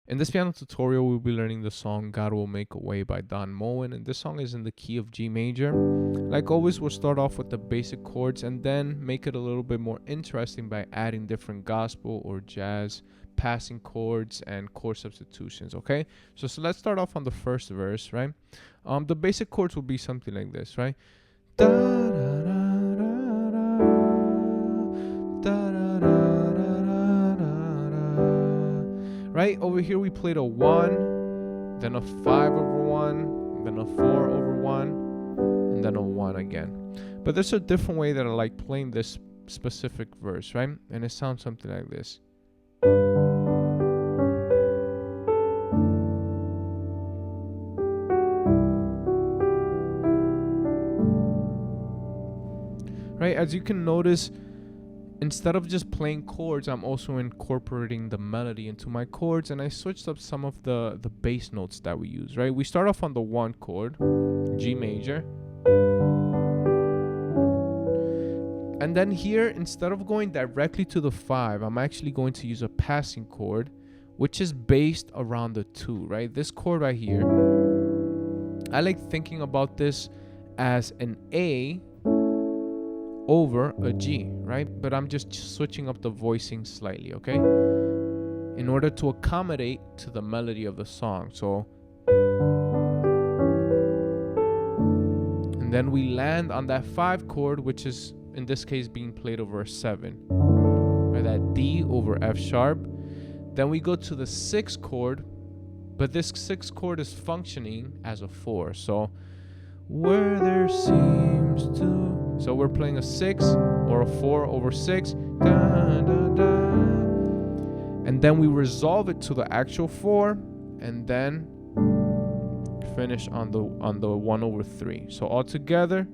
In this piano tutorial, we'll be learning the song God Will Make a Way by Don Moen, and this song is in the key of G major. Like always, we'll start off with the basic chords and then make it a little bit more interesting by adding different gospel or jazz passing chords and chord substitutions, okay? So let's start off on the first verse, right? The basic chords will be something like this, right? Da, da, da, da, da, da, da, da, da. Right, over here we played a 1, then a 5 over 1, then a 4 over 1, and then a 1 again. But there's a different way that I like playing this specific verse, right? And it sounds something like this. Right, as you can notice, instead of just playing chords, I'm also incorporating the melody into my chords, and I switched up some of the bass notes that we use, right? We start off on the 1 chord, G major. And then here, instead of going directly to the 5, I'm actually going to use a passing chord, which is based around the 2, right? This chord right here, I like thinking about this as an A over a G, right? But I'm just switching up the voicing slightly, okay? In order to accommodate to the melody of the song. So, and then we land on that 5 chord, which is in this case being played over a 7, or that D over F sharp. Then we go to the 6 chord, but this 6 chord is functioning as a 4. So where there seems to, so we're playing a 6 or a 4 over 6, da, da, da. And then we resolve it to the actual 4, and then finish on the 1 over 3. So all together,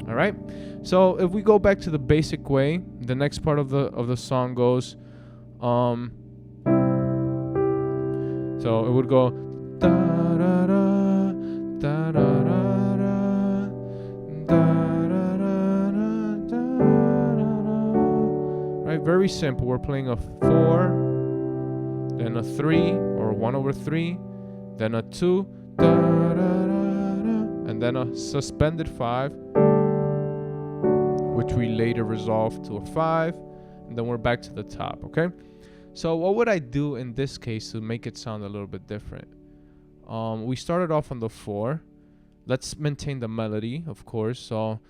all right. So if we go back to the basic way, the next part of the song goes, so it would go da da da da da da da da. Right, very simple. We're playing a 4, then a 3 or 1 over 3, then a 2, da da da da, and then a suspended 5, which we later resolve to a 5, and then we're back to the top, okay? So what would I do in this case to make it sound a little bit different? We started off on the 4. Let's maintain the melody, of course. So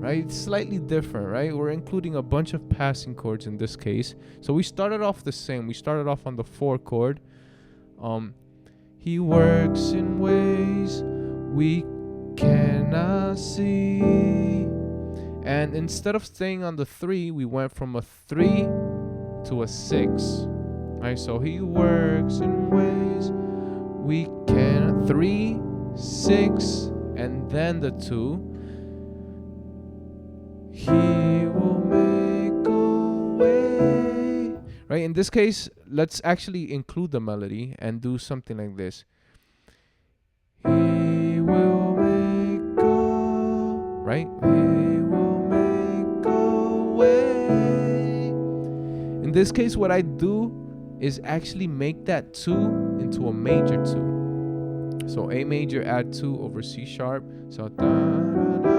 right, it's slightly different, right? We're including a bunch of passing chords in this case. So we started off the same. We started off on the 4 chord. He works in ways we cannot see. And instead of staying on the 3, we went from a 3 to a 6. Right? So he works in ways we can. 3, 6, and then the 2. He will make a way. Right? In this case, let's actually include the melody and do something like this. He will make a, right? He will make a way. In this case, what I do is actually make that 2 into a major 2. So A major add 2 over C sharp. So da, da, da.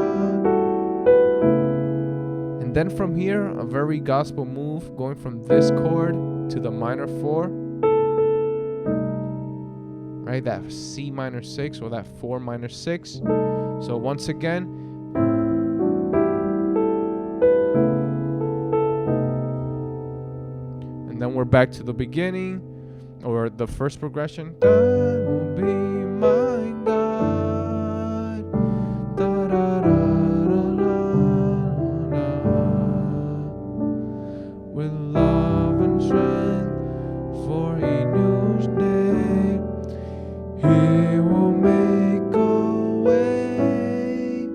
And then from here, a very gospel move, going from this chord to the minor 4, right? That C minor 6 or that 4 minor 6. So once again, and then we're back to the beginning, or the first progression. God will be my God. Da, da, da. With love and strength for a new day, He will make a way.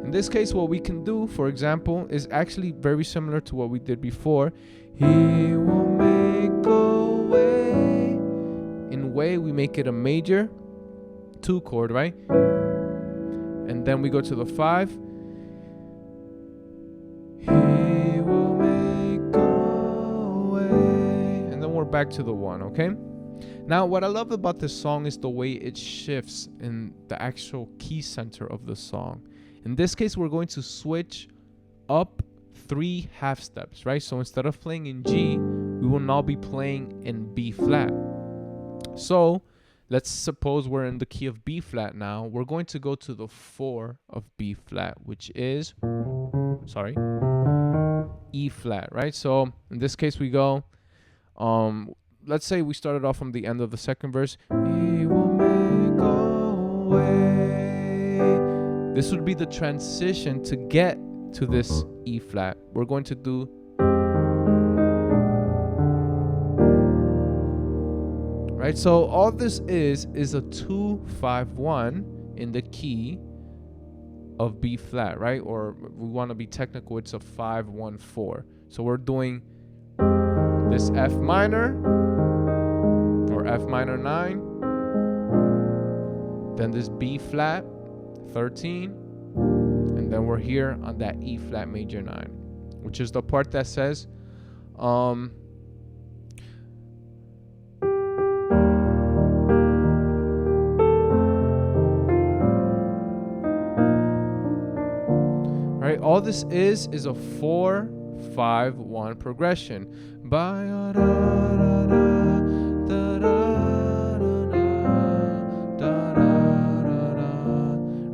In this case, what we can do, for example, is actually very similar to what we did before. He will make a way. In way, we make it a major 2 chord, right? And then we go to the 5. He will make a way. And then we're back to the 1, okay? Now, what I love about this song is the way it shifts in the actual key center of the song. In this case, we're going to switch up 3 half steps, right? So instead of playing in G, we will now be playing in B flat. So let's suppose we're in the key of B flat now. We're going to go to the 4 of B flat, which is, E flat, right? So in this case, we go, let's say we started off from the end of the second verse. He will make a way. This would be the transition to get to this E flat. We're going to do right. So all this is a 2-5-1 in the key of B flat, right? Or we want to be technical, it's a 5-1-4. So we're doing this F minor or F minor 9, then this B flat 13, and then we're here on that E flat major 9, which is the part that says right, all this is a 4-5-1 progression.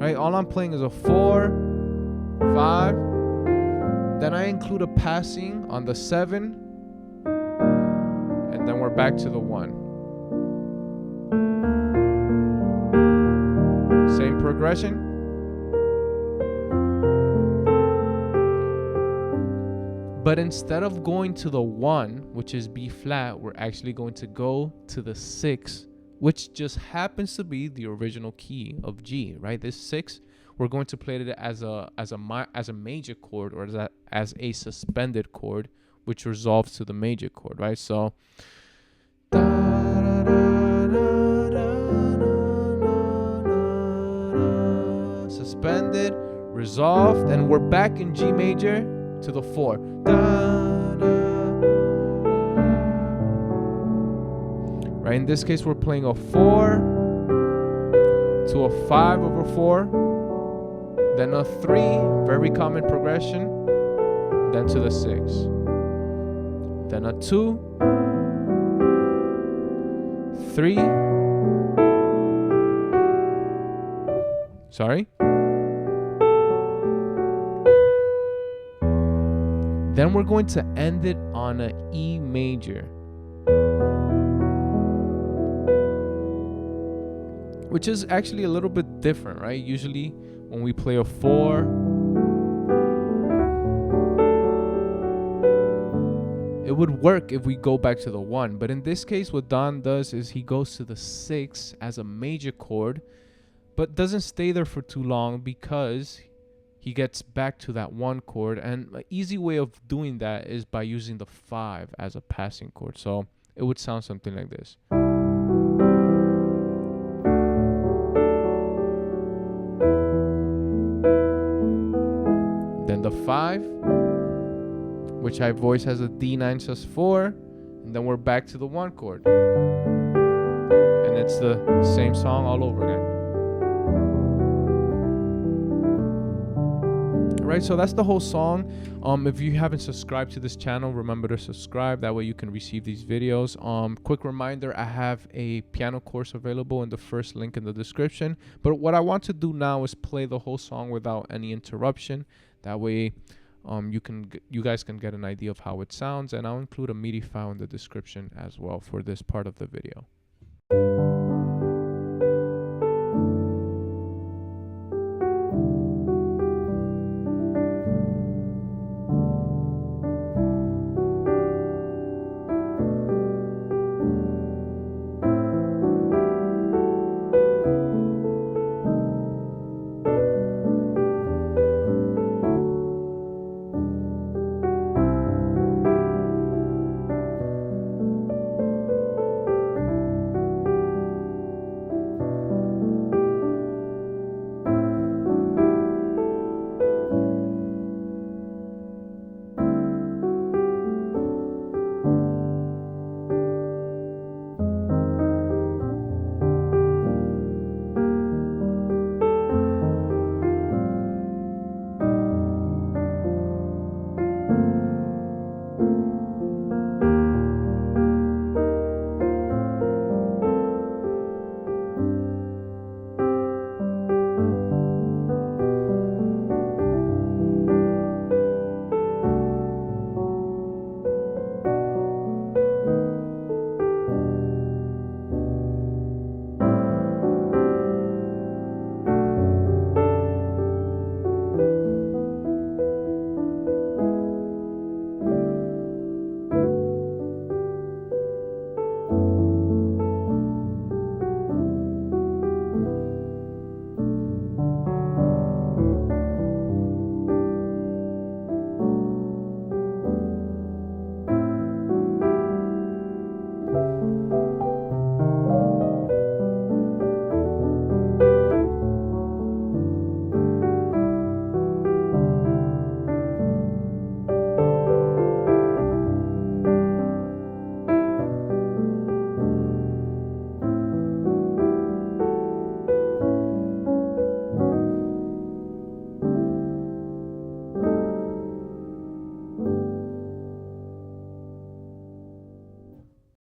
Right, all I'm playing is a 4, 5, then I include a passing on the 7, and then we're back to the 1. Same progression. But instead of going to the 1, which is B flat, we're actually going to go to the 6, which just happens to be the original key of G, right? This 6, we're going to play it as a major chord, or as a suspended chord, which resolves to the major chord, right? So suspended, resolved, and we're back in G major to the 4. Right, in this case, we're playing a 4 to a 5 over 4, then a 3, very common progression, then to the 6, then a 2, 3, then we're going to end it on an E major, which is actually a little bit different, right? Usually when we play a 4, it would work if we go back to the 1. But in this case, what Don does is he goes to the 6 as a major chord, but doesn't stay there for too long because he gets back to that 1 chord. And an easy way of doing that is by using the 5 as a passing chord. So it would sound something like this. Then the 5, which I voice as a D9 sus4, and then we're back to the 1 chord. And it's the same song all over again. Right, so that's the whole song. If you haven't subscribed to this channel, remember to subscribe. That way you can receive these videos. Quick reminder, I have a piano course available in the first link in the description. But what I want to do now is play the whole song without any interruption. That way you guys can get an idea of how it sounds, and I'll include a MIDI file in the description as well for this part of the video.